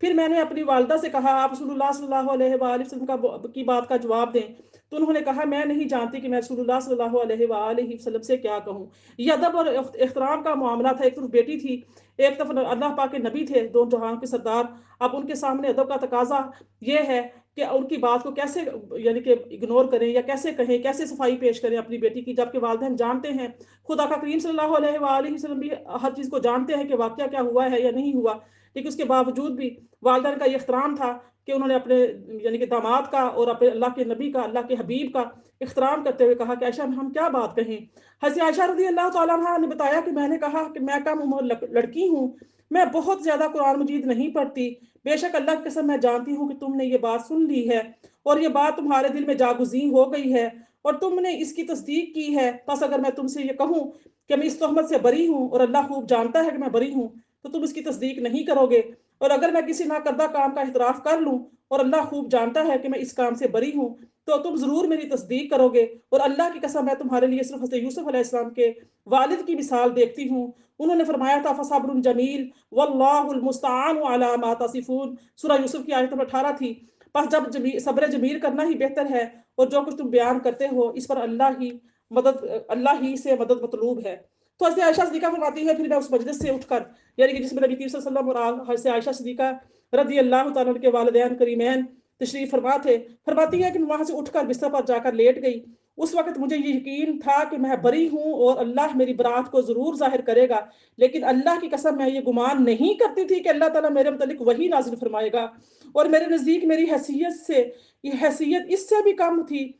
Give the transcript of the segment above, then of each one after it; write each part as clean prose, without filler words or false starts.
پھر میں نے اپنی والدہ سے کہا آپ رسول اللہ صلی اللہ علیہ وآلہ وسلم کی بات کا جواب دیں، تو انہوں نے کہا میں نہیں جانتی کہ میں رسول اللہ صلی اللہ علیہ وآلہ وسلم سے کیا کہوں۔ یہ ادب اور احترام کا معاملہ تھا، ایک طرف بیٹی تھی، ایک طرف اللہ پاک کے نبی تھے، دو جہاں کے سردار۔ اب ان کے سامنے ادب کا تقاضا یہ ہے کہ ان کی بات کو کیسے یعنی کہ اگنور کریں یا کیسے کہیں، کیسے صفائی پیش کریں اپنی بیٹی کی، جبکہ والدین جانتے ہیں، خدا کا کریم صلی اللہ علیہ وآلہ وسلم بھی ہر چیز کو جانتے ہیں کہ واقعہ کیا ہوا ہے یا نہیں ہوا، لیکن اس کے باوجود بھی والدین کا یہ احترام تھا کہ انہوں نے اپنے یعنی کہ داماد کا اور اپنے اللہ کے نبی کا، اللہ کے حبیب کا احترام کرتے ہوئے کہا کہ عائشہ ہم کیا بات کہیں۔ حضرت عائشہ رضی اللہ تعالیٰ عنہ نے بتایا کہ میں نے کہا کہ میں کم عمر لڑکی ہوں، میں بہت زیادہ قرآن مجید نہیں پڑھتی، بے شک اللہ کی قسم میں جانتی ہوں کہ تم نے یہ بات سن لی ہے اور یہ بات تمہارے دل میں جاگزین ہو گئی ہے اور تم نے اس کی تصدیق کی ہے، پس اگر میں تم سے یہ کہوں کہ میں اس تہمت سے بری ہوں اور اللہ خوب جانتا ہے کہ میں بری ہوں تو تم اس کی تصدیق نہیں کرو گے، اور اگر میں کسی ناکردہ کام کا اعتراف کر لوں اور اللہ خوب جانتا ہے کہ میں اس کام سے بری ہوں تو تم ضرور میری تصدیق کرو گے، اور اللہ کی قسم میں تمہارے لیے صرف حضرت یوسف علیہ السلام کے والد کی مثال دیکھتی ہوں، انہوں نے فرمایا تھا فصبر جمیل واللہ المستعان علی ما تصفون، سورہ یوسف کی آیت نمبر 18 تھی۔ پس جب صبر جمیل کرنا ہی بہتر ہے اور جو کچھ تم بیان کرتے ہو اس پر اللہ ہی سے مدد مطلوب ہے۔ تو حضرت عائشہ صدیقہ فرماتی ہے پھر میں اس مجلس سے اٹھ کر یعنی کہ جس میں نبی کریم صلی اللہ علیہ وسلم اور حضرت عائشہ صدیقہ رضی اللہ تعالیٰ عنہ کے والدین کریمین تشریف فرما تھے، فرماتی ہے کہ میں وہاں سے اٹھ کر بستر پر جا کر لیٹ گئی، اس وقت مجھے یہ یقین تھا کہ میں بری ہوں اور اللہ میری برات کو ضرور ظاہر کرے گا، لیکن اللہ کی قسم میں یہ گمان نہیں کرتی تھی کہ اللہ تعالیٰ میرے متعلق وحی نازل فرمائے گا، اور میرے نزدیک میری حیثیت اس سے بھی کم تھی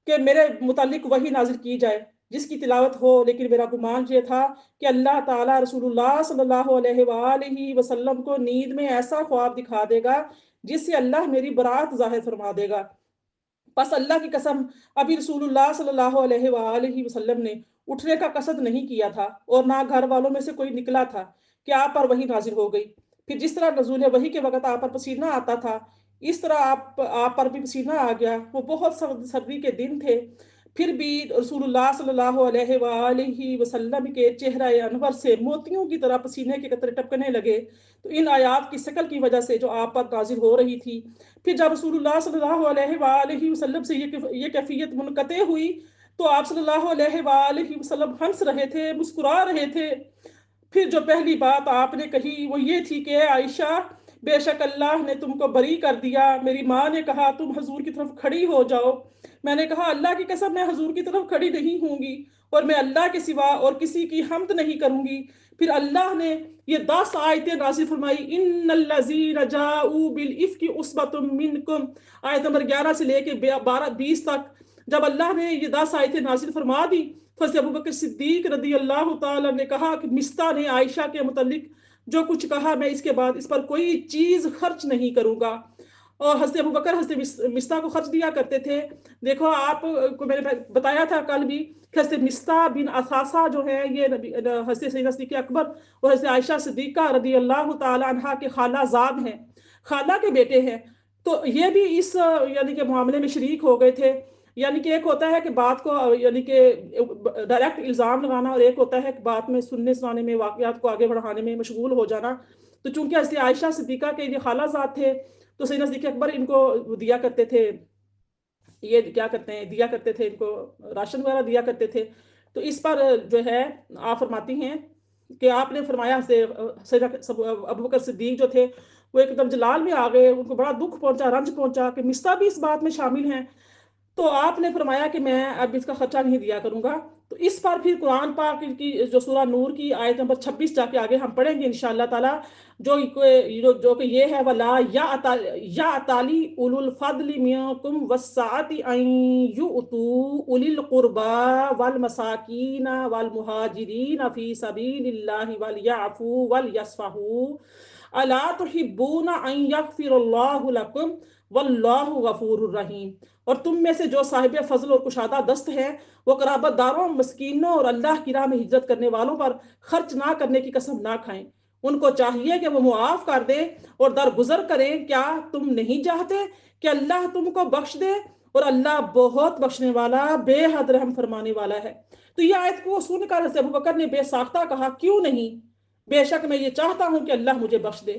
کہ میرے متعلق وحی نازل کی جائے جس کی تلاوت ہو، لیکن میرا گمان یہ تھا کہ اللہ تعالیٰ رسول اللہ صلی اللہ علیہ وآلہ وسلم کو نیند میں ایسا خواب دکھا دے گا جس سے اللہ میری برات ظاہر فرما دے گا۔ بس اللہ کی قسم ابھی رسول اللہ صلی اللہ علیہ وآلہ وسلم نے اٹھنے کا قصد نہیں کیا تھا اور نہ گھر والوں میں سے کوئی نکلا تھا کہ آپ پر وحی نازل ہو گئی۔ پھر جس طرح نزول وحی کے وقت آپ پر پسینہ آتا تھا اس طرح آپ پر بھی پسینہ آ گیا۔ وہ بہت سردی کے دن تھے، پھر بھی رسول اللہ صلی اللہ علیہ وآلہ وسلم کے چہرہ انور سے موتیوں کی طرح پسینے کے قطرے ٹپکنے لگے، تو ان آیات کی شکل کی وجہ سے جو آپ پر نازل ہو رہی تھی۔ پھر جب رسول اللہ صلی اللہ علیہ وآلہ وسلم سے یہ کیفیت منقطع ہوئی تو آپ صلی اللہ علیہ وآلہ وسلم ہنس رہے تھے، مسکرا رہے تھے۔ پھر جو پہلی بات آپ نے کہی وہ یہ تھی کہ عائشہ بے شک اللہ نے تم کو بری کر دیا، میری ماں نے کہا تم حضور کی طرف کھڑی ہو جاؤ، میں نے کہا اللہ کی قسم میں حضور کی طرف کھڑی نہیں ہوں گی اور میں اللہ کے سوا اور کسی کی حمد نہیں کروں گی۔ پھر اللہ نے یہ 10 آیتیں نازل فرمائی، ان الذین جاؤوا بالافک عصبۃ منکم، آیت نمبر 11 سے لے کے 20 تک۔ جب اللہ نے یہ 10 آیتیں نازل فرما دی تو حضرت ابوبکر صدیق رضی اللہ تعالیٰ نے کہا کہ مستہ نے عائشہ کے متعلق جو کچھ کہا میں اس کے بعد اس پر کوئی چیز خرچ نہیں کروں گا، اور حضرت ابوبکر حضرت مستہ کو خرچ دیا کرتے تھے۔ دیکھو آپ کو میں نے بتایا تھا کل بھی کہ حضرت مستہ بن اثاثہ جو ہے یہ حضرت سیدنا صدیق اکبر اور حضرت عائشہ صدیقہ رضی اللہ تعالی عنہا کے خالہ زاد ہیں، خالہ کے بیٹے ہیں، تو یہ بھی اس یعنی کہ معاملے میں شریک ہو گئے تھے۔ یعنی کہ ایک ہوتا ہے کہ بات کو یعنی کہ ڈائریکٹ الزام لگانا اور ایک ہوتا ہے کہ بات میں سننے سنانے میں واقعات کو آگے بڑھانے میں مشغول ہو جانا۔ تو چونکہ حضرت عائشہ صدیقہ کے یہ خالہ زاد تھے تو سیدنا صدیق اکبر ان کو دیا کرتے تھے، یہ کیا کرتے ہیں دیا کرتے تھے، ان کو راشن وغیرہ دیا کرتے تھے۔ تو اس پر جو ہے آپ فرماتی ہیں کہ آپ نے فرمایا سیدنا ابوبکر صدیق جو تھے وہ ایک دم جلال میں آ گئے، ان کو بڑا دکھ پہنچا، رنج پہنچا کہ مستہ بھی اس بات میں شامل ہیں، تو آپ نے فرمایا کہ میں اب اس کا خرچہ نہیں دیا کروں گا۔ تو اس پر پھر قرآن پاک کی جو سورہ نور کی آیت نمبر 26 جا کے آگے ہم پڑھیں گے انشاءاللہ تعالی، جو کہ یہ ہے وَلَا يَأْتَلِ أُولُو الْفَضْلِ مِنْكُمْ وَالسَّعَةِ أَنْ يُؤْتُوا أُولِي الْقُرْبَى وَالْمَسَاكِينَ وَالْمُهَاجِرِينَ فِي سَبِيلِ اللَّهِ وَلْيَعْفُوا وَلْيَصْفَحُوا أَلَا تُحِبُّونَ أَنْ يَغْفِرَ اللَّهُ لَكُمْ وَاللَّهُ غَفُورٌ رَحِيمٌ۔ اور تم میں سے جو صاحب فضل اور کشادہ دست ہیں وہ قرابت داروں، مسکینوں اور اللہ کی راہ میں ہجرت کرنے والوں پر خرچ نہ کرنے کی قسم نہ کھائیں، ان کو چاہیے کہ وہ معاف کر دیں اور درگزر کریں، کیا تم نہیں چاہتے کہ اللہ تم کو بخش دے، اور اللہ بہت بخشنے والا بے حد رحم فرمانے والا ہے۔ تو یہ آیت کو سن کر حضرت ابوبکر نے بے ساختہ کہا کیوں نہیں، بے شک میں یہ چاہتا ہوں کہ اللہ مجھے بخش دے۔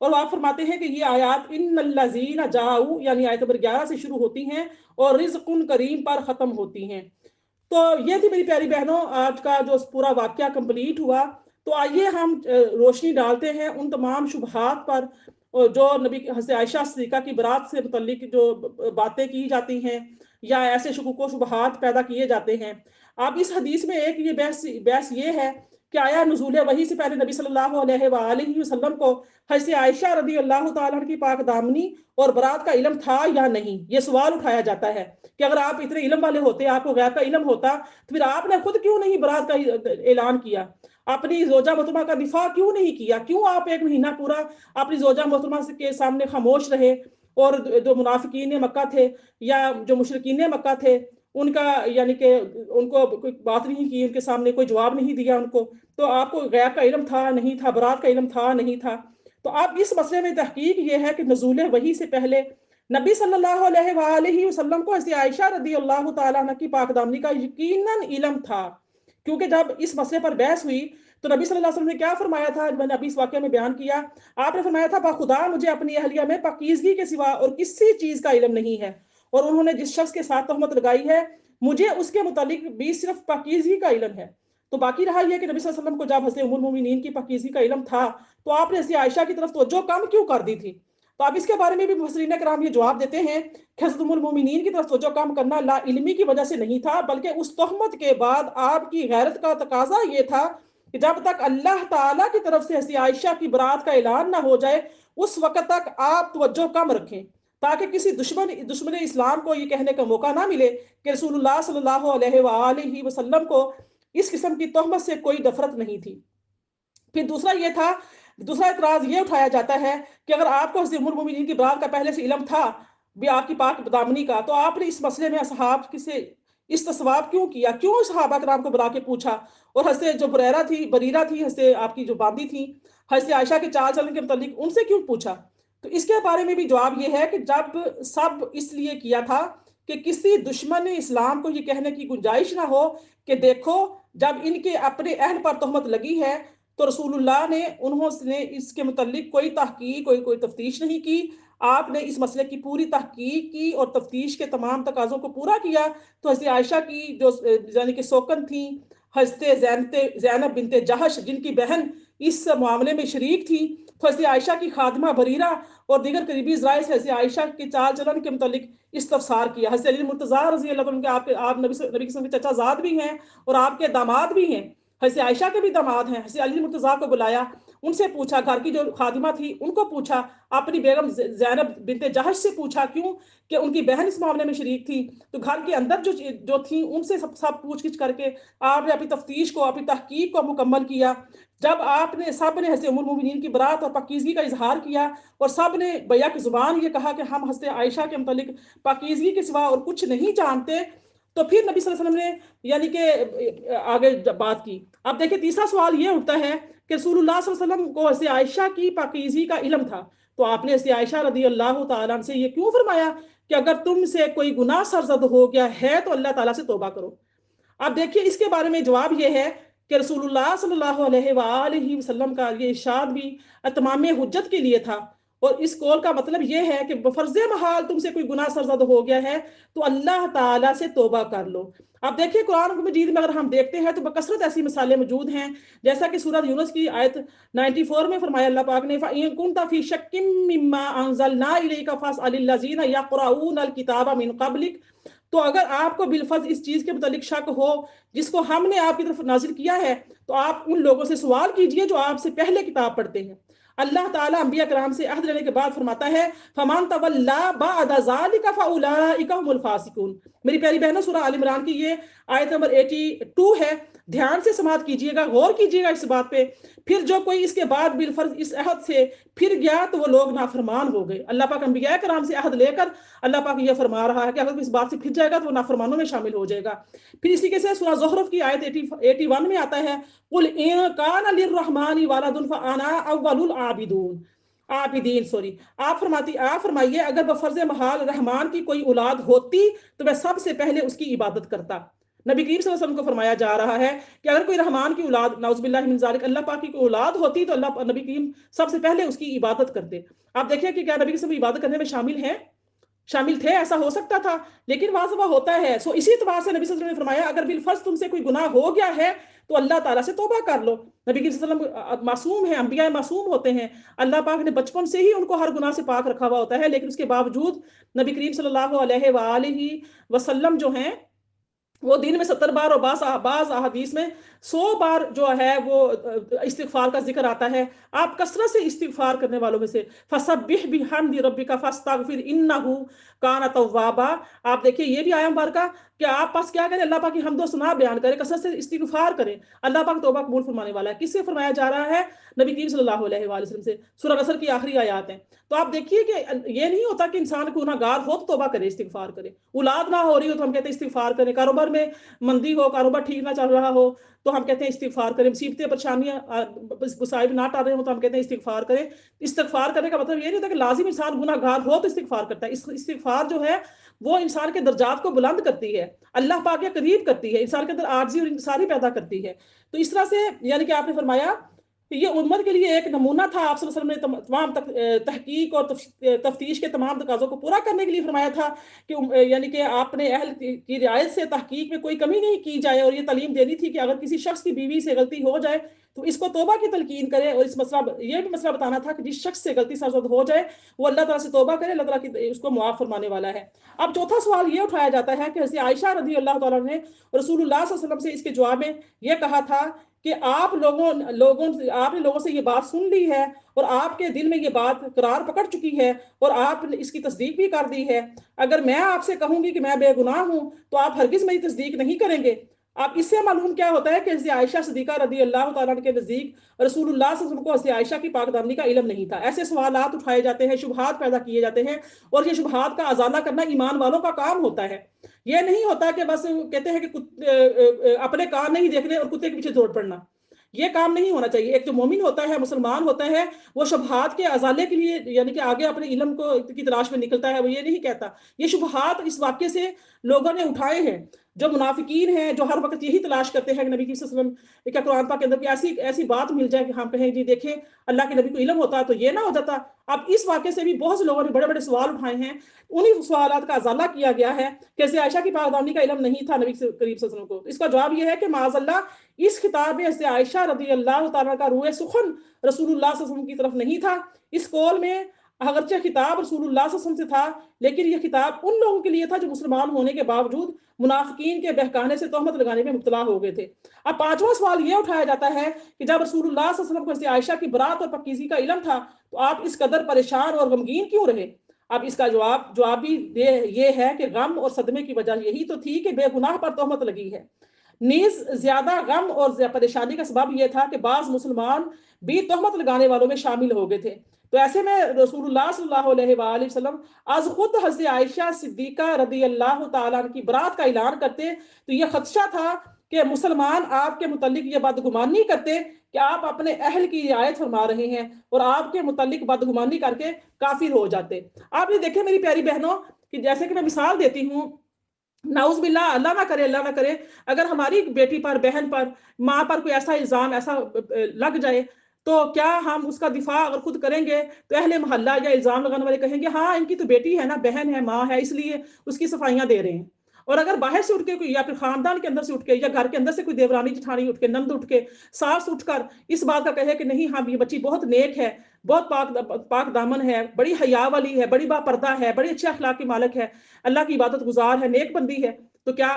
اور آپ فرماتے ہیں کہ یہ آیات ان الذین جاؤ یعنی آیت نمبر 11 سے شروع ہوتی ہیں اور رزق کریم پر ختم ہوتی ہیں۔ تو یہ تھی میری پیاری بہنوں آج کا جو پورا واقعہ کمپلیٹ ہوا۔ تو آئیے ہم روشنی ڈالتے ہیں ان تمام شبہات پر جو نبی حضرت عائشہ صدیقہ کی برات سے متعلق جو باتیں کی جاتی ہیں یا ایسے شکوک و شبہات پیدا کیے جاتے ہیں۔ اب اس حدیث میں ایک یہ بحث یہ ہے کہ آیا نزول وحی سے پہلے نبی صلی اللہ علیہ وآلہ وسلم کو حضرت عائشہ رضی اللہ تعالیٰ کی پاک دامنی اور برات کا علم تھا یا نہیں؟ یہ سوال اٹھایا جاتا ہے کہ اگر آپ اتنے علم والے ہوتے، آپ کو غیب کا علم ہوتا، تو پھر آپ نے خود کیوں نہیں برات کا اعلان کیا؟ اپنی زوجہ محترمہ کا دفاع کیوں نہیں کیا؟ کیوں آپ ایک مہینہ پورا اپنی زوجہ محترمہ کے سامنے خاموش رہے اور جو منافقین مکہ تھے یا جو مشرکین مکہ تھے ان کا یعنی کہ ان کو کوئی بات نہیں کی، ان کے سامنے کوئی جواب نہیں دیا ان کو؟ تو آپ کو غیب کا علم تھا نہیں تھا؟ برات کا علم تھا نہیں تھا؟ تو اب اس مسئلے میں تحقیق یہ ہے کہ نزول وحی سے پہلے نبی صلی اللہ علیہ وآلہ وسلم کو حضرت عائشہ رضی اللہ تعالیٰ عنہ کی پاک دامنی کا یقیناً علم تھا، کیونکہ جب اس مسئلے پر بحث ہوئی تو نبی صلی اللہ علیہ وسلم نے کیا فرمایا تھا؟ میں نے ابھی اس واقعے میں بیان کیا، آپ نے فرمایا تھا بخدا مجھے اپنی اہلیہ میں پاکیزگی کے سوا اور کسی چیز کا علم نہیں ہے، اور انہوں نے جس شخص کے ساتھ تہمت لگائی ہے مجھے اس کے متعلق بھی صرف پاکیزگی کا علم ہے۔ تو باقی رہا یہ کہ نبی صلی اللہ علیہ وسلم کو جب حضرت ام المومنین کی پاکیزگی کا علم تھا تو آپ نے حضرت عائشہ کی طرف توجہ کم کیوں کر دی تھی؟ تو اب اس کے بارے میں بھی مفسرین کرام یہ جواب دیتے ہیں کہ حضرت ام المومنین کی طرف توجہ کم کرنا لا علمی کی وجہ سے نہیں تھا، بلکہ اس تہمت کے بعد آپ کی غیرت کا تقاضا یہ تھا کہ جب تک اللہ تعالیٰ کی طرف سے حضرت عائشہ کی برات کا اعلان نہ ہو جائے اس وقت تک آپ توجہ کم رکھیں، تاکہ کسی دشمن اسلام کو یہ کہنے کا موقع نہ ملے کہ رسول اللہ صلی اللہ علیہ وآلہ وسلم کو اس قسم کی تہمت سے کوئی نفرت نہیں تھی۔ پھر دوسرا اعتراض یہ اٹھایا جاتا ہے کہ اگر آپ کو حضرت ام المومنین کی برات کا پہلے سے علم تھا بھی آپ کی پاک دامنی کا، تو آپ نے اس مسئلے میں اصحاب سے استصواب کیوں کیا؟ کیوں صحابہ کرام کو بلا کے پوچھا؟ اور حضرت جو بریرہ تھی حضرت آپ کی جو باندی تھی حضرت عائشہ کے چال چلن کے متعلق ان سے کیوں پوچھا؟ تو اس کے بارے میں بھی جواب یہ ہے کہ جب سب اس لیے کیا تھا کہ کسی دشمن اسلام کو یہ کہنے کی گنجائش نہ ہو کہ دیکھو جب ان کے اپنے اہل پر تہمت لگی ہے تو رسول اللہ نے انہوں نے اس کے متعلق کوئی تحقیق کوئی تفتیش نہیں کی، آپ نے اس مسئلے کی پوری تحقیق کی اور تفتیش کے تمام تقاضوں کو پورا کیا۔ تو حضرت عائشہ کی جو یعنی کہ سوکن تھیں حضرت زینب بنت جہش جن کی بہن اس معاملے میں شریک تھی، تو حضرت عائشہ کی خادمہ بریرہ اور دیگر قریبی ذرائع سے حضرت عائشہ کے چال چلن کے متعلق استفسار کیا۔ حضرت علی مرتضیٰ رضی اللہ عنہ آپ نبی کے وسلم کے چچا زاد بھی ہیں اور آپ کے داماد بھی ہیں، حضرت عائشہ کے بھی داماد ہیں۔ حضرت علی مرتضیٰ کو بلایا، ان سے پوچھا، گھر کی جو خادمہ تھی ان کو پوچھا، اپنی بیگم زینب بنت جہش سے پوچھا، کیوں کہ ان کی بہن اس معاملے میں شریک تھی۔ تو گھر کے اندر جو تھیں ان سے سب پوچھ گچھ کر کے آپ نے اپنی تفتیش کو اپنی تحقیق کو مکمل کیا۔ جب سب نے حضرت ام المومنین کی برات اور پاکیزگی کا اظہار کیا اور سب نے بیک زبان یہ کہا کہ ہم حضرت عائشہ کے متعلق پاکیزگی کے سوا اور کچھ نہیں جانتے، تو پھر نبی صلی اللہ علیہ وسلم نے یعنی کہ آگے بات کی۔ اب دیکھیں تیسرا سوال یہ اٹھتا ہے کہ رسول اللہ صلی اللہ علیہ وسلم کو حضرت عائشہ کی پاکیزگی کا علم تھا، تو آپ نے حضرت عائشہ رضی اللہ تعالیٰ عنہ سے یہ کیوں فرمایا کہ اگر تم سے کوئی گناہ سرزد ہو گیا ہے تو اللہ تعالیٰ سے توبہ کرو؟ اب دیکھیے اس کے بارے میں جواب یہ ہے کہ رسول اللہ صلی اللہ علیہ وآلہ وسلم کا یہ ارشاد بھی اتمام حجت کے لیے تھا، اور اس قول کا مطلب یہ ہے کہ بفرض محال تم سے کوئی گناہ سرزد ہو گیا ہے تو اللہ تعالیٰ سے توبہ کر لو۔ اب دیکھیے قرآن مجید میں اگر ہم دیکھتے ہیں تو بکثرت ایسی مثالیں موجود ہیں، جیسا کہ سورہ یونس کی آیت 94 میں فرمایا اللہ پاک نے فَإِن كُنْتَ فِي شَكٍّ مِّمَّا أَنزَلْنَا إِلَيْكَ فَاسْأَلِ الَّذِينَ يَقْرَؤُونَ الْكِتَابَ مِن قَبْلِكَ، تو اگر آپ کو بالفرض اس چیز کے متعلق شک ہو جس کو ہم نے آپ کی طرف نازل کیا ہے تو آپ ان لوگوں سے سوال کیجئے جو آپ سے پہلے کتاب پڑھتے ہیں۔ اللہ تعالیٰ انبیاء کرام سے عہد لینے کے بعد فرماتا ہے فَمَن تَوَلَّىٰ بَعْدَ ذَلِكَ فَأُولَٰئِكَ هُمُ الْفَاسِقُونَ۔ میری پیاری بہنوں سورہ آل عمران کی یہ آیت نمبر 82 ہے، دھیان سے سماعت کیجئے گا، غور کیجئے گا اس بات پہ۔ پھر جو کوئی اس کے بعد بالفرض اس عہد سے پھر گیا تو وہ لوگ نافرمان ہو گئے۔ اللہ پاک انبیاء کرام سے عہد لے کر اللہ پاک یہ فرما رہا ہے کہ اگر اس بات سے پھر جائے گا تو وہ نافرمانوں میں شامل ہو جائے گا۔ پھر اسی کے سے سورہ زخرف کی آیت 81 میں آتا ہے قُلْ إِن كَانَ لِلرَّحْمَٰنِ وَلَدٌ فَأَنَا أَوَّلُ الْعَابِدِينَ۔ آپ فرمائیے اگر بفرض محال رحمان کی کوئی اولاد ہوتی تو میں سب سے پہلے اس کی عبادت کرتا۔ نبی کریم صلی اللہ علیہ وسلم کو فرمایا جا رہا ہے کہ اگر کوئی رحمان کی اولاد نعوذ باللہ من ذالک اللہ پاک کی اولاد ہوتی تو اللہ نبی کریم سب سے پہلے اس کی عبادت کرتے. آپ دیکھیں کہ کیا نبی کریم عبادت کرنے میں شامل تھے؟ ایسا ہو سکتا تھا، لیکن واضح ہوتا ہے. اسی اعتبار سے نبی صلی اللہ علیہ وسلم نے فرمایا اگر بالفرض تم سے کوئی گناہ ہو گیا ہے تو اللہ تعالیٰ سے توبہ کر لو. نبی کریم صلی اللہ علیہ وسلم معصوم ہیں، انبیاء معصوم ہوتے ہیں، اللہ پاک نے بچپن سے ہی ان کو ہر گناہ سے پاک رکھا ہوا ہوتا ہے، لیکن اس کے باوجود نبی کریم صلی اللہ علیہ وآلہ وسلم جو ہیں وہ دن میں 70 بار اور بعض احادیث میں 100 بار جو ہے وہ استغفار کا ذکر آتا ہے. آپ کثرت سے استغفار کرنے والوں میں سے فسبح بحمد ربک فاستغفر انہ کان توابا. آپ دیکھیں یہ بھی آیا مبارکہ کہ آپ پاس کیا کریں، اللہ پاک کی حمد و ثنا بیان کریں، کثرت سے استغفار کریں، اللہ پاک توبہ قبول فرمانے والا ہے. کس سے فرمایا جا رہا ہے؟ نبی کریم صلی اللہ علیہ وآلہ وسلم سے. سورہ نصر کی آخری آیات ہیں. تو آپ دیکھیے کہ یہ نہیں ہوتا کہ انسان کو گناہ گار ہو تو توبہ کرے، استغفار کرے. اولاد نہ ہو رہی ہو تو ہم کہتے ہیں استغفار کریں، کاروبار میں مندی ہو، کاروبار ٹھیک نہ چل رہا ہو تو ہم کہتے ہیں استغفار کریں، مصیبتیں پریشانیاں مصائب نہ ٹال رہے ہوں تو ہم کہتے ہیں استغفار کریں. استغفار کرنے کا مطلب یہ نہیں ہوتا کہ لازم انسان گناہ گار ہو تو استغفار کرتا ہے. استغفار جو ہے وہ انسان کے درجات کو بلند کرتی ہے، اللہ پاک کے قریب کرتی ہے، انسان کے اندر عاجزی اور انکساری پیدا کرتی ہے. تو اس طرح سے یعنی کہ آپ نے فرمایا کہ یہ امت کے لیے ایک نمونہ تھا. آپ صلی اللہ علیہ وسلم نے تمام تحقیق اور تفتیش کے تمام تقاضوں کو پورا کرنے کے لیے فرمایا تھا کہ یعنی کہ آپ نے اہل کی رعایت سے تحقیق میں کوئی کمی نہیں کی جائے، اور یہ تعلیم دینی تھی کہ اگر کسی شخص کی بیوی سے غلطی ہو جائے تو اس کو توبہ کی تلقین کرے، اور یہ بھی مسئلہ بتانا تھا کہ جس شخص سے غلطی سرزد ہو جائے وہ اللہ تعالیٰ سے توبہ کرے، اللہ تعالیٰ اس کو معاف فرمانے والا ہے. اب چوتھا سوال یہ اٹھایا جاتا ہے کہ حضرت عائشہ رضی اللہ تعالیٰ نے رسول اللہ صلی اللہ علیہ وسلم سے اس کے جواب میں یہ کہا تھا کہ آپ نے لوگوں سے یہ بات سن لی ہے اور آپ کے دل میں یہ بات قرار پکڑ چکی ہے اور آپ نے اس کی تصدیق بھی کر دی ہے. اگر میں آپ سے کہوں گی کہ میں بے گناہ ہوں تو آپ ہرگز میری تصدیق نہیں کریں گے. اب اس سے معلوم کیا ہوتا ہے کہ حضرت عائشہ صدیقہ رضی اللہ تعالیٰ کے نزدیک رسول اللہ صلی اللہ علیہ وسلم کو حضرت عائشہ کی پاک دامنی کا علم نہیں تھا. ایسے سوالات اٹھائے جاتے ہیں، شبہات پیدا کیے جاتے ہیں، اور یہ شبہات کا ازالہ کرنا ایمان والوں کا کام ہوتا ہے. یہ نہیں ہوتا کہ بس کہتے ہیں کہ اپنے کان نہیں دیکھنے اور کتے کے پیچھے دوڑ پڑنا. یہ کام نہیں ہونا چاہیے. ایک جو مومن ہوتا ہے، مسلمان ہوتا ہے، وہ شبہات کے ازالے کے لیے یعنی کہ آگے اپنے علم کی تلاش میں نکلتا ہے. وہ یہ نہیں کہتا. یہ شبہات اس واقعے سے لوگوں نے اٹھائے ہیں. جو منافقین ہیں جو ہر وقت یہی تلاش کرتے ہیں کہ نبی صلی اللہ علیہ وسلم کیا قرآن پاک کے اندر ایسی بات مل جائے کہ ہم کہیں جی دیکھیں اللہ کے نبی کو علم ہوتا تو یہ نہ ہو جاتا. اب اس واقعے سے بھی بہت سے لوگوں نے بڑے بڑے سوال اٹھائے ہیں. انہی سوالات کا ازالہ کیا گیا ہے کہ حضرت عائشہ کی پاک دامنی کا علم نہیں تھا نبی کریم صلی اللہ علیہ وسلم کو. اس کا جواب یہ ہے کہ معاذ اللہ اس خطاب میں حضرت عائشہ رضی اللہ تعالیٰ کا روح سخن رسول اللہ صلی اللہ علیہ وسلم کی طرف نہیں تھا. اس قول میں اگرچہ خطاب رسول اللہ صلی اللہ علیہ وسلم سے تھا، لیکن یہ خطاب ان لوگوں کے لیے تھا جو مسلمان ہونے کے باوجود منافقین کے بہکانے سے تہمت لگانے میں مبتلا ہو گئے تھے. اب پانچواں سوال یہ اٹھایا جاتا ہے کہ جب رسول اللہ صلی اللہ علیہ وسلم کو حضرت عائشہ کی برات اور پاکیزگی کا علم تھا تو آپ اس قدر پریشان اور غمگین کیوں رہے؟ اب اس کا جواب بھی یہ ہے کہ غم اور صدمے کی وجہ یہی تو تھی کہ بے گناہ پر تہمت لگی ہے. نیز زیادہ غم اور پریشانی کا سبب یہ تھا کہ بعض مسلمان بھی تہمت لگانے والوں میں شامل ہو گئے تھے. تو ایسے میں رسول اللہ صلی اللہ علیہ وآلہ وسلم از خود حضرت عائشہ صدیقہ رضی اللہ تعالیٰ کی برات کا اعلان کرتے تو یہ خدشہ تھا کہ مسلمان آپ کے متعلق یہ بدگمانی کرتے کہ آپ اپنے اہل کی رعایت فرما رہے ہیں اور آپ کے متعلق بدگمانی کر کے کافر ہو جاتے. آپ یہ دیکھیں میری پیاری بہنوں کہ جیسے کہ میں مثال دیتی ہوں، نعوذ باللہ اللہ نہ کرے اگر ہماری بیٹی پر، بہن پر، ماں پر کوئی ایسا الزام ایسا لگ جائے تو کیا ہم اس کا دفاع اگر خود کریں گے تو اہل محلہ یا الزام لگانے والے کہیں گے ہاں ان کی تو بیٹی ہے نا، بہن ہے، ماں ہے، اس لیے اس کی صفائیاں دے رہے ہیں. اور اگر باہر سے اٹھ کے کوئی یا پھر خاندان کے اندر سے اٹھ کے یا گھر کے اندر سے کوئی دیورانی جٹھانی اٹھ کے، نند اٹھ کے، ساس اٹھ کر اس بات کا کہے کہ نہیں ہاں یہ بچی بہت نیک ہے، بہت پاک دامن ہے، بڑی حیا والی ہے، بڑی با پردہ ہے، بڑی اچھے اخلاق کی مالک ہے، اللہ کی عبادت گزار ہے، نیک بندی ہے، تو کیا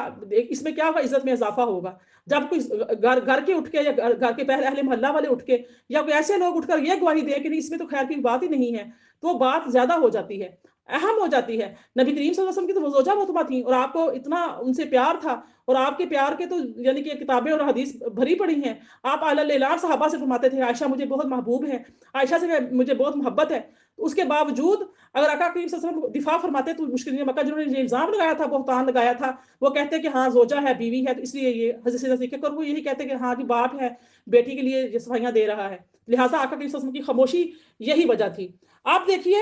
اس میں کیا ہوگا؟ عزت میں اضافہ ہوگا. جب کوئی گھر کے اٹھ کے یا گھر کے پہلے اہل محلہ والے اٹھ کے یا کوئی ایسے لوگ اٹھ کر یہ گواہی دے کہ نہیں اس میں تو خیر کی بات ہی نہیں ہے، تو وہ بات زیادہ ہو جاتی ہے، اہم ہو جاتی ہے. نبی کریم صلی اللہ علیہ وسلم کی تو وہ زوجہ محترمہ تھیں اور آپ کو اتنا ان سے پیار تھا، اور آپ کے پیار کے تو یعنی کہ کتابیں اور حدیث بھری پڑی ہیں. آپ اعلیٰ الاعلام صحابہ سے فرماتے تھے عائشہ مجھے بہت محبوب ہے، عائشہ سے مجھے بہت محبت ہے. اس کے باوجود اگر آقا کریم صلی اللہ علیہ وسلم دفاع فرماتے تو مشکل مکہ جنہوں نے یہ الزام لگایا تھا، بہتان لگایا تھا، وہ کہتے کہ ہاں زوجہ ہے، بیوی ہے، تو اس لیے یہ حضرت صدیقہ اور وہ یہی کہتے کہ ہاں جی باپ ہے، بیٹی کے لیے یہ صفائیاں دے رہا ہے. لہٰذا آقا کریم صلی اللہ علیہ وسلم کی خاموشی یہی وجہ تھی. آپ دیکھیے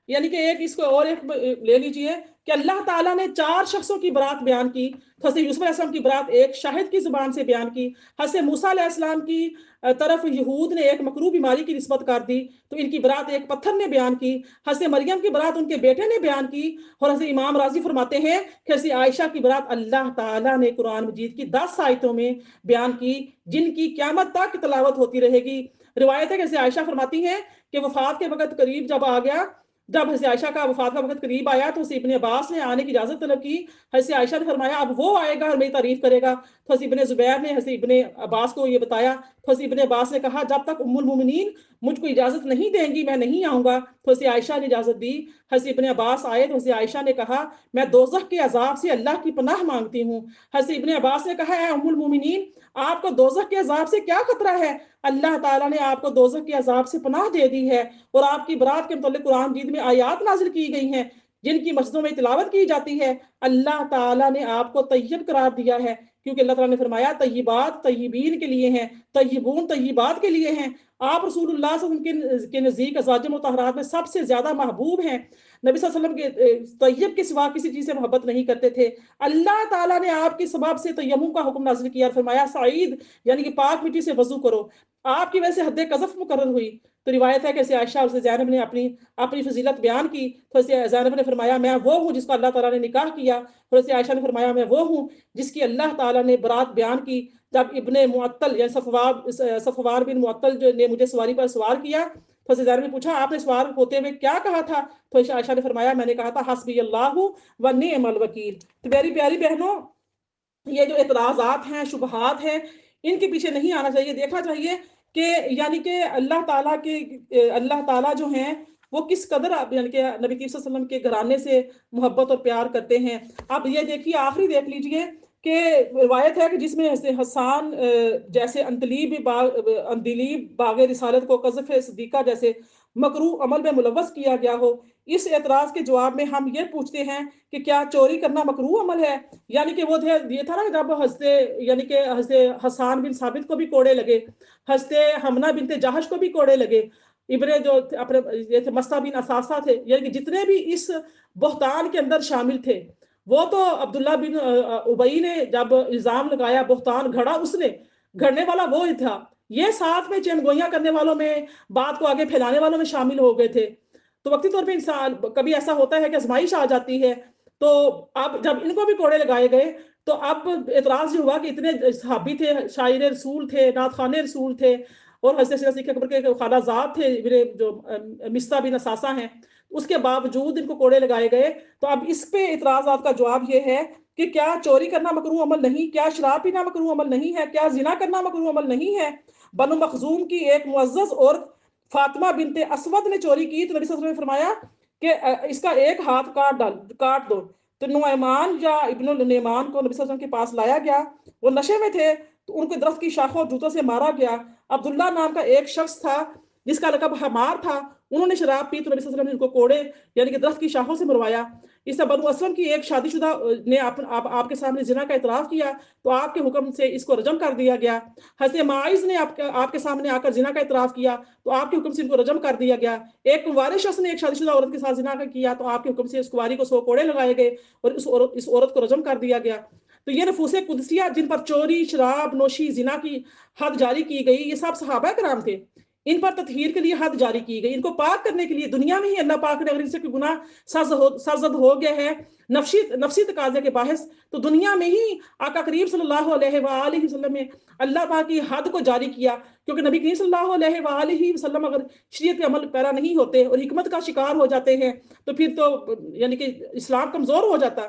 یعنی کہ ایک اس کو اور ایک لے لیجئے کہ اللہ تعالیٰ نے 4 شخصوں کی برات بیان کی. حضرت یوسف علیہ السلام کی برات ایک شاہد کی زبان سے بیان کی. حضرت موسیٰ علیہ السلام کی طرف یہود نے ایک مکروہ بیماری کی نسبت کر دی تو ان کی برات ایک پتھر نے بیان کی. حضرت مریم کی برات ان کے بیٹے نے بیان کی. اور حضرت امام راضی فرماتے ہیں کہ حضرت عائشہ کی برات اللہ تعالیٰ نے قرآن مجید کی 10 آیتوں میں بیان کی جن کی قیامت تک تلاوت ہوتی رہے گی. روایت ہے کہ حضرت عائشہ فرماتی ہیں کہ وفات کے وقت قریب جب آ گیا، جب حضرت عائشہ کا وفات کا وقت قریب آیا تو حضرت ابن عباس نے آنے کی اجازت طلب کی. حضرت عائشہ نے فرمایا اب وہ آئے گا اور میری تعریف کرے گا. تو حضرت ابن زبیر نے حضرت ابن عباس کو یہ بتایا تو حضرت ابن عباس نے کہا جب تک ام المومنین مجھ کو اجازت نہیں دیں گی میں نہیں آؤں گا. تو حضرت عائشہ نے اجازت دی. حضرت ابن عباس آئے تو حضرت عائشہ نے کہا میں دوزخ کے عذاب سے اللہ کی پناہ مانگتی ہوں. حضرت ابن عباس نے کہا اے ام المومنین آپ کو دوزخ کے عذاب سے کیا خطرہ ہے؟ اللہ تعالیٰ نے آپ کو دوزخ کے عذاب سے پناہ دے دی ہے اور آپ کی برات کے متعلق قرآن مجید میں آیات نازل کی گئی ہیں جن کی مسجدوں میں تلاوت کی جاتی ہے. اللہ تعالیٰ نے آپ کو طیب قرار دیا ہے کیونکہ اللہ تعالیٰ نے فرمایا طیبات طیبین کے لیے ہیں، طیبون طیبات کے لیے ہیں. آپ رسول اللہ صلی اللہ علیہ وسلم کے نزدیک ازواج مطہرات میں سب سے زیادہ محبوب ہیں. نبی صلی اللہ علیہ وسلم کے طیب کے سوا کسی چیز سے محبت نہیں کرتے تھے. اللہ تعالیٰ نے آپ کے سبب سے تیمم کا حکم نازل کیا اور فرمایا سعید یعنی کہ پاک مٹی سے وضو کرو. آپ کی وجہ سے حد قذف مقرر ہوئی. تو روایت ہے کہ عائشہ اور زینب نے اپنی فضیلت بیان کی تو زینب نے فرمایا میں وہ ہوں جس کو اللہ تعالیٰ نے نکاح کیا. اور عائشہ نے فرمایا میں وہ ہوں جس کی اللہ تعالیٰ نے برات بیان کی. جب ابن معطل یعنی صفوان بن معطل جو نے مجھے سواری پر سوار کیا تو زینب نے پوچھا آپ نے سوار ہوتے ہوئے کیا کہا تھا؟ تو عائشہ نے فرمایا میں نے کہا تھا حسبی اللہ و نعم الوکیل. تو میری پیاری بہنوں یہ جو اعتراضات ہیں شبہات ہیں ان کے پیچھے نہیں آنا چاہیے. دیکھنا چاہیے کہ یعنی کہ اللہ تعالیٰ جو ہیں وہ کس قدر یعنی کہ نبی کریم صلی اللہ علیہ وسلم کے گھرانے سے محبت اور پیار کرتے ہیں. اب یہ دیکھیے آخری دیکھ لیجئے کہ روایت ہے کہ جس میں حسان جیسے اندلیب باغ رسالت کو قذف صدیقہ جیسے مکروہ عمل میں ملوث کیا گیا ہو. اس اعتراض کے جواب میں ہم یہ پوچھتے ہیں کہ کیا چوری کرنا مکروہ عمل ہے؟ یعنی کہ وہ یہ تھا نا جب حضرت حسان بن ثابت کو بھی کوڑے لگے، حضرت حمنہ بنت جہش کو بھی کوڑے لگے، ابن جو اپنے مستہ بن اساسہ تھے، یعنی کہ جتنے بھی اس بہتان کے اندر شامل تھے وہ تو عبداللہ بن ابئی نے جب الزام لگایا بہتان گھڑا اس نے، گھڑنے والا وہ ہی تھا. یہ ساتھ میں چین گوئیاں کرنے والوں میں بات کو آگے پھیلانے والوں میں شامل ہو گئے تھے. تو وقتی طور پہ انسان کبھی ایسا ہوتا ہے کہ آزمائش آ جاتی ہے. تو اب جب ان کو بھی کوڑے لگائے گئے تو اب اعتراض یہ ہوا کہ اتنے صحابی تھے، شاعر رسول تھے، نعت خوان رسول تھے اور حضرت صدیق اکبر کے خالہ زاد تھے جو مستہ بن اساسہ ہیں، اس کے باوجود ان کو کوڑے لگائے گئے. تو اب اس پہ اعتراضات کا جواب یہ ہے کہ کیا چوری کرنا مکروہ عمل نہیں؟ کیا شراب پینا مکروہ عمل نہیں ہے؟ کیا زنا کرنا مکروہ عمل نہیں ہے؟ بنو مخزوم کی ایک معزز عورت فاطمہ بنت اسود نے چوری کی تو نبی صلی اللہ علیہ وسلم نے فرمایا کہ اس کا ایک ہاتھ کاٹ دو. تو نعمان یا ابن النعمان کو نبی صلی اللہ علیہ وسلم کے پاس لایا گیا، وہ نشے میں تھے تو ان کو درخت کی شاخوں اور جوتوں سے مارا گیا. عبداللہ نام کا ایک شخص تھا جس کا لقب حمار تھا، انہوں نے شراب پی تو نبی صلی اللہ علیہ وسلم نے ان کو کوڑے یعنی کہ درخت کی شاخوں سے مروایا. اس طرح بنو اسلم کی ایک شادی شدہ نے آپ کے سامنے زنا کا اعتراف کیا تو آپ کے حکم سے اس کو رجم کر دیا گیا. حضرت معاذ نے آپ کے سامنے آ کر زنا کا اعتراف کیا تو آپ کے حکم سے ان کو رجم کر دیا گیا. ایک کنوارے شخص نے ایک شادی شدہ عورت کے ساتھ زنا کیا تو آپ کے حکم سے اس کنواری کو 100 کوڑے لگائے گئے اور اس عورت کو رجم کر دیا گیا. تو یہ نفوس قدسیہ جن پر چوری، شراب نوشی، زنا کی حد جاری کی گئی، یہ سب صحابہ کرام تھے. ان پر تطہیر کے لیے حد جاری کی گئی، ان کو پاک کرنے کے لیے دنیا میں ہی اللہ پاک نے اگر ان سے کوئی گناہ سرزد ہو گیا ہے نفسی تقاضے کے باعث تو دنیا میں ہی آقا کریم صلی اللہ علیہ وآلہ وسلم نے اللہ پاک کی حد کو جاری کیا. کیونکہ نبی کریم صلی اللہ علیہ وآلہ وسلم اگر شریعت کے عمل پیرا نہیں ہوتے اور حکمت کا شکار ہو جاتے ہیں تو پھر تو یعنی کہ اسلام کمزور ہو جاتا.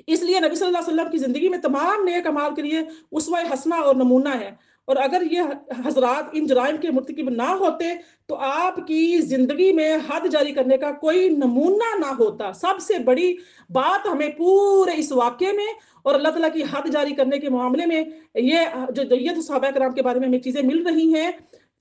اس لیے نبی صلی اللہ علیہ وسلم کی زندگی میں تمام نیک اعمال کے لیے اسوہ حسنہ اور نمونہ ہے. اور اگر یہ حضرات ان جرائم کے مرتکب نہ ہوتے تو آپ کی زندگی میں حد جاری کرنے کا کوئی نمونہ نہ ہوتا. سب سے بڑی بات ہمیں پورے اس واقعے میں اور اللہ تعالیٰ کی حد جاری کرنے کے معاملے میں یہ جو صحابہ کرام کے بارے میں ہمیں چیزیں مل رہی ہیں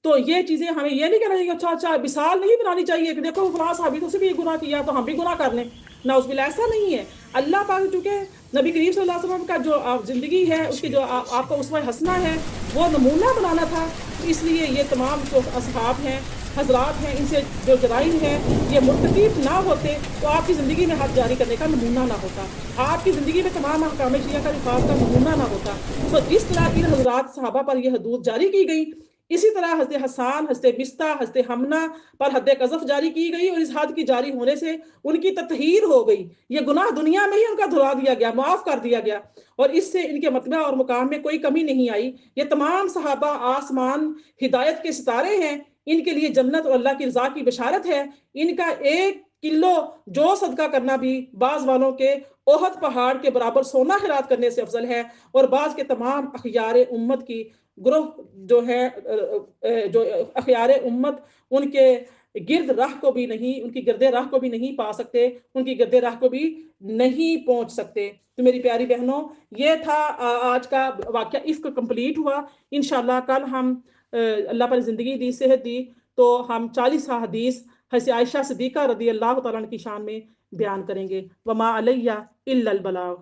تو یہ چیزیں ہمیں یہ نہیں کہنا چاہیے اچھا مثال نہیں بنانی چاہیے کہ دیکھو فلاں صحابی تو سے بھی یہ گناہ کیا تو ہم بھی گناہ کر لیں. نعوذ باللہ ایسا نہیں ہے. اللہ پاک چونکہ نبی کریم صلی اللہ علیہ وسلم کا جو زندگی ہے اس کی جو آپ کا اسوہ حسنہ ہے وہ نمونہ بنانا تھا، اس لیے یہ تمام جو اصحاب ہیں حضرات ہیں، ان سے جو جرائم ہیں یہ مرتکب نہ ہوتے تو آپ کی زندگی میں حد جاری کرنے کا نمونہ نہ ہوتا، آپ کی زندگی میں تمام احکام شریعہ کا نفاذ کا نمونہ نہ ہوتا۔ تو جس طرح ان حضرات صحابہ پر یہ حدود جاری کی گئی، اسی طرح حضرت حسان، حضرت مستح، حضرت حمنہ پر حد قذف جاری کی گئی، اور اس حد کی جاری ہونے سے ان کی تطہیر ہو گئی، یہ گناہ دنیا میں ہی ان کا دھلا دیا گیا، معاف کر دیا گیا، اور اس سے ان کے مرتبہ اور مقام میں کوئی کمی نہیں آئی۔ یہ تمام صحابہ آسمان ہدایت کے ستارے ہیں، ان کے لیے جنت اور اللہ کی رضا کی بشارت ہے۔ ان کا 1 کلو جو صدقہ کرنا بھی بعض والوں کے احد پہاڑ کے برابر سونا خیرات کرنے سے افضل ہے، اور بعض کے تمام اخیار امت کی گروہ جو ہے جو اخیار امت ان کے گرد راہ کو بھی نہیں، ان کی گرد راہ کو بھی نہیں پا سکتے، ان کی گرد راہ کو بھی نہیں پہنچ سکتے۔ تو میری پیاری بہنوں، یہ تھا آج کا واقعہ، اس کو کمپلیٹ ہوا۔ انشاءاللہ کل ہم اللہ پر زندگی دی، صحت دی، تو ہم 40 حدیث حضرت عائشہ صدیقہ رضی اللہ تعالیٰ عنہ کی شان میں بیان کریں گے۔ وما علیہ الا البلاغ۔